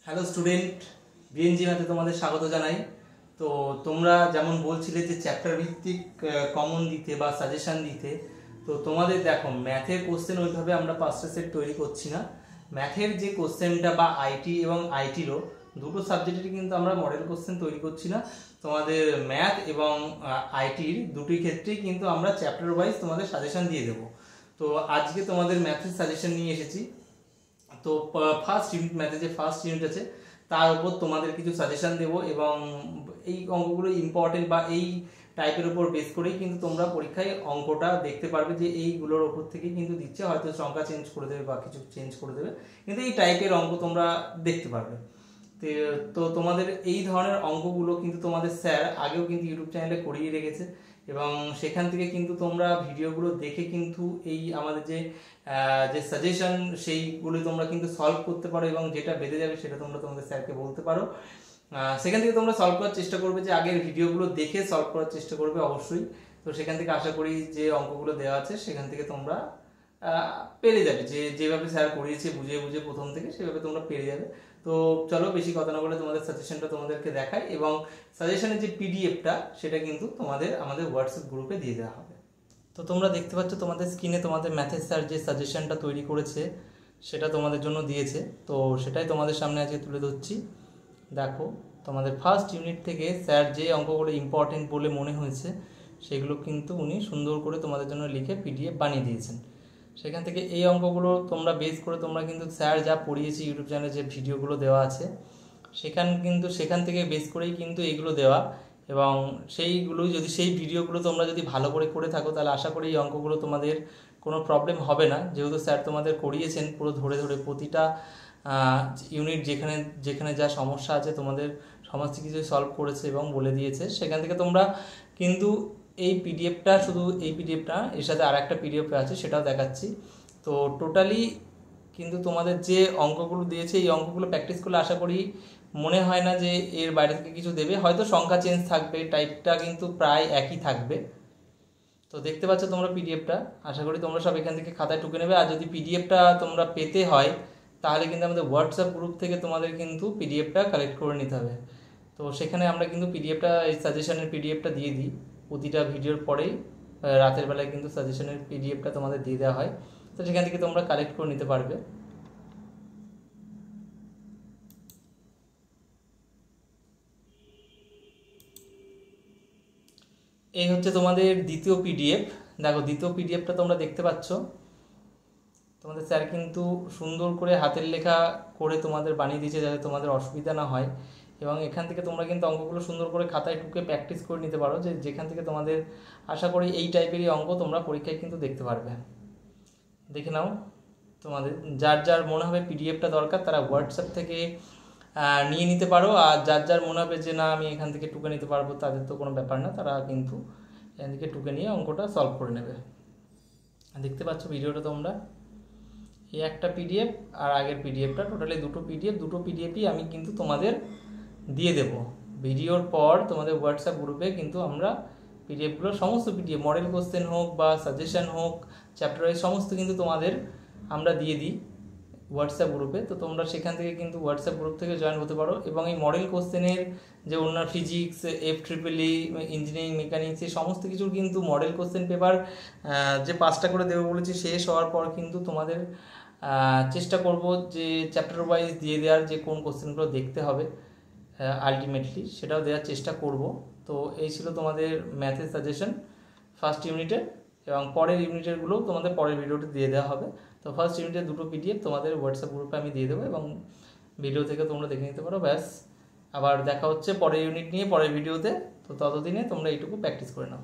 Hello student, BNG ম্যাথে তোমাদের স্বাগত জানাই। তো তোমরা যেমন বলছিলে যে চ্যাপ্টার ভিত্তিক কমন দিতে বা সাজেশন দিতে, তো তোমাদের দেখো ম্যাথের কোশ্চেন ওইভাবে আমরা 5টা সেট তৈরি করছি না। ম্যাথের যে কোশ্চেনটা বা আইটি এবং আইটিরও দুটো সাবজেক্টেরই কিন্তু আমরা মডেল কোশ্চেন তৈরি করছি না। তোমাদের ম্যাথ এবং আইটির দুটি ক্ষেত্রেই কিন্তু আমরা চ্যাপ্টার ওয়াইজ তোমাদের সাজেশন দিয়ে দেবো। তো আজকে তোমাদের ম্যাথের সাজেশন নিয়ে এসেছি। তো ফার্স্ট ইউনিট ম্যাথে যে ফার্স্ট ইউনিট আছে তার উপর তোমাদের কিছু সাজেশন দেব এবং এই অঙ্কগুলো ইম্পর্টেন্ট বা এই টাইপের উপর বেস করেই কিন্তু তোমরা পরীক্ষায় অঙ্কটা দেখতে পারবে যে এইগুলোর উপর থেকেই কিন্তু দিচ্ছে, হয়তো সংখ্যা চেঞ্জ করে দেবে বা কিছু চেঞ্জ করে দেবে, কিন্তু এই টাইপের অঙ্ক তোমরা দেখতে পারবে। তো তোমাদের এই ধরনের অঙ্কগুলো কিন্তু তোমাদের স্যার আগেও কিন্তু ইউটিউব চ্যানেলে করিয়ে রেখেছে এবং সেখান থেকে কিন্তু তোমরা ভিডিওগুলো দেখে কিন্তু এই আমাদের যে সাজেশন সেইগুলো তোমরা কিন্তু সলভ করতে পারো এবং যেটা বেঁধে যাবে সেটা তোমরা তোমাদের স্যারকে বলতে পারো। সেখান থেকে তোমরা সলভ করার চেষ্টা করবে, যে আগের ভিডিওগুলো দেখে সলভ করার চেষ্টা করবে অবশ্যই। তো সেখান থেকে আশা করি যে অঙ্কগুলো দেওয়া আছে সেখান থেকে তোমরা পেরে যাবে, যে যেভাবে স্যার করিয়েছে বুঝে বুঝে প্রথম থেকে সেভাবে তোমরা পেরে যাবে। তো চলো বেশি কথা না বলে তোমাদের সাজেশনটা তোমাদেরকে দেখাই এবং সাজেশনের যে পিডিএফটা সেটা কিন্তু তোমাদের আমাদের হোয়াটসঅ্যাপ গ্রুপে দিয়ে দেওয়া হবে। তো তোমরা দেখতে পাচ্ছ তোমাদের স্ক্রিনে তোমাদের ম্যাথের স্যার যে সাজেশনটা তৈরি করেছে সেটা তোমাদের জন্য দিয়েছে। তো সেটাই তোমাদের সামনে আজকে তুলে ধরছি। দেখো তোমাদের ফার্স্ট ইউনিট থেকে স্যার যে অঙ্কগুলো ইম্পর্টেন্ট বলে মনে হয়েছে সেগুলো কিন্তু উনি সুন্দর করে তোমাদের জন্য লিখে পিডিএফ বানিয়ে দিয়েছেন। সেখান থেকে এই অঙ্কগুলো তোমরা বেস করে তোমরা কিন্তু স্যার যা পড়িয়েছে ইউটিউব চ্যানেলে যে ভিডিওগুলো দেওয়া আছে সেখান থেকে বেস করেই কিন্তু এইগুলো দেওয়া, এবং সেইগুলো যদি সেই ভিডিওগুলো তোমরা যদি ভালো করে করে থাকো তাহলে আশা করি এই অঙ্কগুলো তোমাদের কোনো প্রবলেম হবে না, যেহেতু স্যার তোমাদের করিয়েছেন পুরো ধরে ধরে প্রতিটা ইউনিট যেখানে যেখানে যা সমস্যা আছে তোমাদের সমস্ত কিছু সলভ করেছে এবং বলে দিয়েছে। সেখান থেকে তোমরা কিন্তু এই পিডিএফটা, শুধু এই পিডিএফটা এর সাথে আর একটা পিডিএফ আছে সেটাও দেখাচ্ছি। তো টোটালি কিন্তু তোমাদের যে অঙ্কগুলো দিয়েছে এই অঙ্কগুলো প্র্যাকটিস করলে আশা করি মনে হয় না যে এর বাইরে থেকে কিছু দেবে, হয়তো সংখ্যা চেঞ্জ থাকবে, টাইপটা কিন্তু প্রায় একই থাকবে। তো দেখতে পাচ্ছ তোমরা পিডিএফটা, আশা করি তোমরা সব এখান থেকে খাতায় টুকে নেবে। আর যদি পিডিএফটা তোমরা পেতে হয় তাহলে কিন্তু আমাদের হোয়াটসঅ্যাপ গ্রুপ থেকে তোমাদের কিন্তু পিডিএফটা কালেক্ট করে নিতে হবে। তো সেখানে আমরা কিন্তু পিডিএফটা, এই সাজেশনের পিডিএফটা দিয়ে দিই প্রতিটা ভিডিওর পরেই, রাতের বেলায় কিন্তু সাজেশনের পিডিএফটা তোমাদের দিয়ে দেওয়া হয়। তো সেখান থেকে তোমরা কালেক্ট করে নিতে পারবে। এই হচ্ছে তোমাদের দ্বিতীয় পিডিএফ। দেখো দ্বিতীয় পিডিএফটা তোমরা দেখতে পাচ্ছ, তোমাদের স্যার কিন্তু সুন্দর করে হাতের লেখা করে তোমাদের বানিয়ে দিয়েছে যাতে তোমাদের অসুবিধা না হয়, এবং এখান থেকে তোমরা কিন্তু অঙ্কগুলো সুন্দর করে খাতায় টুকে প্র্যাকটিস করে নিতে পারো, যে যেখান থেকে তোমাদের আশা করি এই টাইপেরই অঙ্ক তোমরা পরীক্ষায় কিন্তু দেখতে পারবে। দেখে নাও, তোমাদের যার যার মনে হবে পিডিএফটা দরকার তারা হোয়াটসঅ্যাপ থেকে নিয়ে নিতে পারো, আর যার যার মনে হবে যে না আমি এখান থেকে টুকে নিতে পারবো তাদের তো কোনো ব্যাপার না, তারা কিন্তু এখান থেকে টুকে নিয়ে অঙ্কটা সলভ করে নেবে। দেখতে পাচ্ছ ভিডিওটা তোমরা, এই একটা পিডিএফ আর আগের পিডিএফটা, টোটালি দুটো পিডিএফই আমি কিন্তু তোমাদের দিয়ে দেব ভিডিওর পর। তোমাদের হোয়াটসঅ্যাপ গ্রুপে কিন্তু আমরা পিডিএফগুলো, সমস্ত পিডিএফ মডেল কোশ্চেন হোক বা সাজেশন হোক চ্যাপ্টার ওয়াইজ সমস্ত কিন্তু তোমাদের আমরা দিয়ে দিই হোয়াটসঅ্যাপ গ্রুপে। তো তোমরা সেখান থেকে কিন্তু হোয়াটসঅ্যাপ গ্রুপ থেকে জয়েন হতে পারো, এবং এই মডেল কোশ্চেনের যে অন্য ফিজিক্স, FEEE, ইঞ্জিনিয়ারিং, মেকানিক্স, এই সমস্ত কিছুর কিন্তু মডেল কোশ্চেন পেপার যে 5টা করে দেবো বলেছি শেষ হওয়ার পর কিন্তু তোমাদের চেষ্টা করব যে চ্যাপ্টার ওয়াইজ দিয়ে দেওয়ার, যে কোন কোশ্চেনগুলো দেখতে হবে আলটিমেটলি সেটাও দেওয়ার চেষ্টা করব। তো এই ছিল তোমাদের ম্যাথের সাজেশন ফার্স্ট ইউনিটের, এবং পরের ইউনিটেরগুলো তোমাদের পরের ভিডিওতে দিয়ে দেওয়া হবে। তো ফার্স্ট ইউনিটের দুটো পিডিএফ তোমাদের হোয়াটসঅ্যাপ গ্রুপে আমি দিয়ে দেবো এবং ভিডিও থেকে তোমরা দেখে নিতে পারো। ব্যাস, আবার দেখা হচ্ছে পরের ইউনিট নিয়ে পরের ভিডিওতে। তো ততদিনে তোমরা এইটুকু প্র্যাকটিস করে নাও।